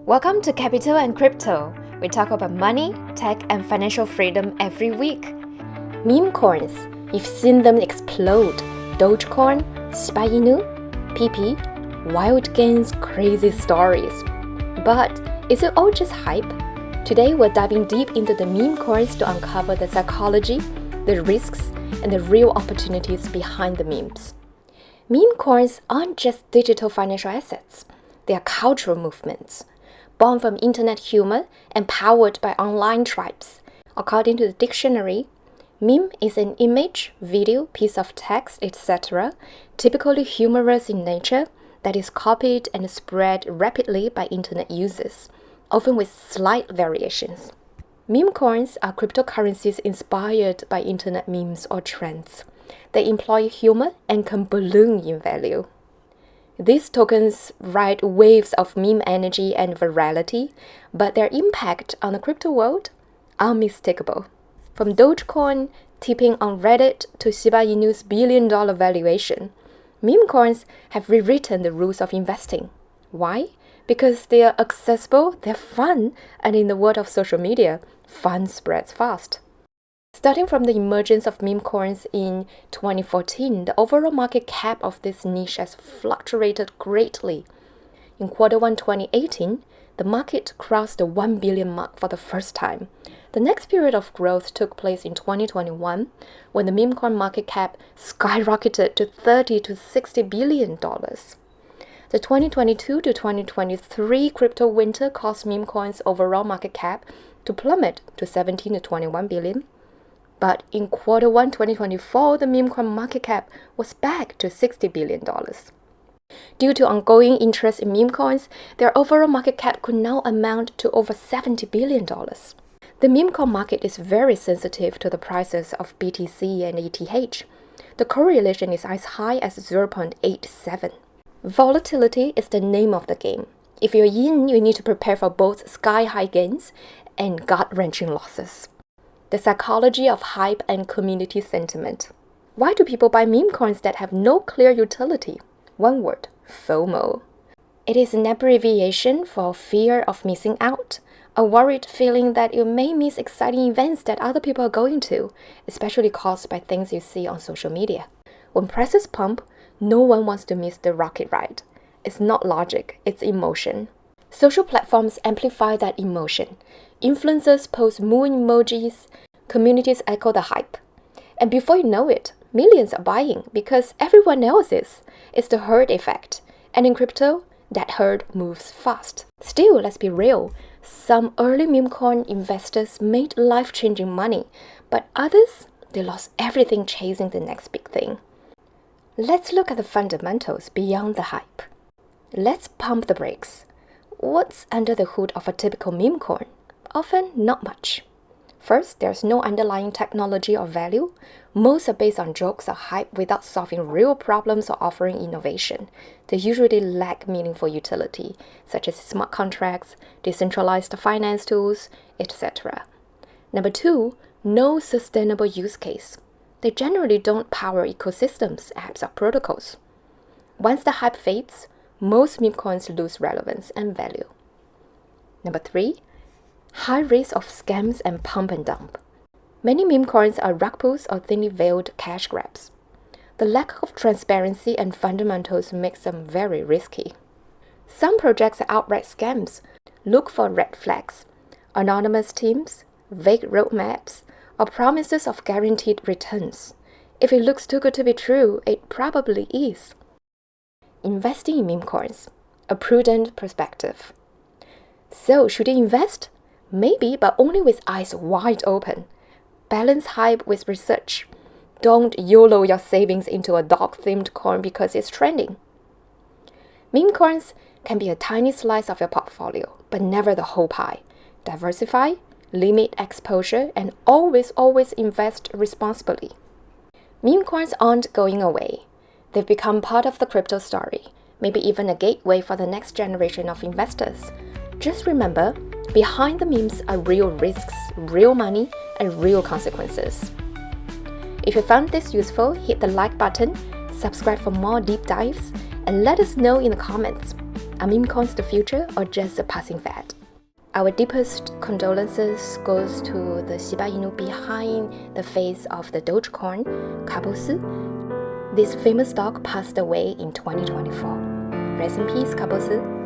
Welcome to Capital and Crypto. We talk about money, tech, and financial freedom every week. Meme coins, you've seen them explode. Dogecoin, Shiba Inu, Pepe, wild gains, crazy stories. But is it all just hype? Today we're diving deep into the meme coins to uncover the psychology, the risks, and the real opportunities behind the memes. Meme coins aren't just digital financial assets. They are cultural movements, born from internet humor and powered by online tribes. According to the dictionary, meme is an image, video, piece of text, etc., typically humorous in nature, that is copied and spread rapidly by internet users, often with slight variations. Meme coins are cryptocurrencies inspired by internet memes or trends. They employ humor and can balloon in value. These tokens ride waves of meme energy and virality, but their impact on the crypto world are unmistakable. From Dogecoin tipping on Reddit to Shiba Inu's billion-dollar valuation, meme coins have rewritten the rules of investing. Why? Because they are accessible, they're fun, and in the world of social media, fun spreads fast. Starting from the emergence of meme coins in 2014, the overall market cap of this niche has fluctuated greatly. In Q1 2018, the market crossed the 1 billion mark for the first time. The next period of growth took place in 2021, when the meme coin market cap skyrocketed to $30 to $60 billion. The 2022 to 2023 crypto winter caused meme coins' overall market cap to plummet to 17 to 21 billion. But in Q1 2024, the meme coin market cap was back to $60 billion. Due to ongoing interest in meme coins, their overall market cap could now amount to over $70 billion. The meme coin market is very sensitive to the prices of BTC and ETH. The correlation is as high as 0.87. Volatility is the name of the game. If you're in, you need to prepare for both sky-high gains and gut-wrenching losses. The psychology of hype and community sentiment. Why do people buy meme coins that have no clear utility? One word, FOMO. It is an abbreviation for fear of missing out, a worried feeling that you may miss exciting events that other people are going to, especially caused by things you see on social media. When prices pump, no one wants to miss the rocket ride. It's not logic, it's emotion. Social platforms amplify that emotion. Influencers post moon emojis, communities echo the hype. And before you know it, millions are buying because everyone else is. It's the herd effect. And in crypto, that herd moves fast. Still, let's be real. Some early meme coin investors made life-changing money, but others, they lost everything chasing the next big thing. Let's look at the fundamentals beyond the hype. Let's pump the brakes. What's under the hood of a typical meme coin? Often, not much. First, there's no underlying technology or value. Most are based on jokes or hype without solving real problems or offering innovation. They usually lack meaningful utility, such as smart contracts, decentralized finance tools, etc. Number two, no sustainable use case. They generally don't power ecosystems, apps, or protocols. Once the hype fades, most meme coins lose relevance and value. Number three, high risk of scams and pump and dump. Many meme coins are rug pulls or thinly veiled cash grabs. The lack of transparency and fundamentals makes them very risky. Some projects are outright scams. Look for red flags, anonymous teams, vague roadmaps, or promises of guaranteed returns. If it looks too good to be true, it probably is. Investing in meme coins, a prudent perspective. So, should you invest? Maybe, but only with eyes wide open. Balance hype with research. Don't YOLO your savings into a dog-themed coin because it's trending. Meme coins can be a tiny slice of your portfolio, but never the whole pie. Diversify, limit exposure, and always invest responsibly. Meme coins aren't going away. They've become part of the crypto story, maybe even a gateway for the next generation of investors. Just remember, behind the memes are real risks, real money, and real consequences. If you found this useful, hit the like button, subscribe for more deep dives, and let us know in the comments. Are meme coins the future or just a passing fad? Our deepest condolences goes to the Shiba Inu behind the face of the Dogecoin, Capital. This famous stock passed away in 2024. Rest in peace, Capital.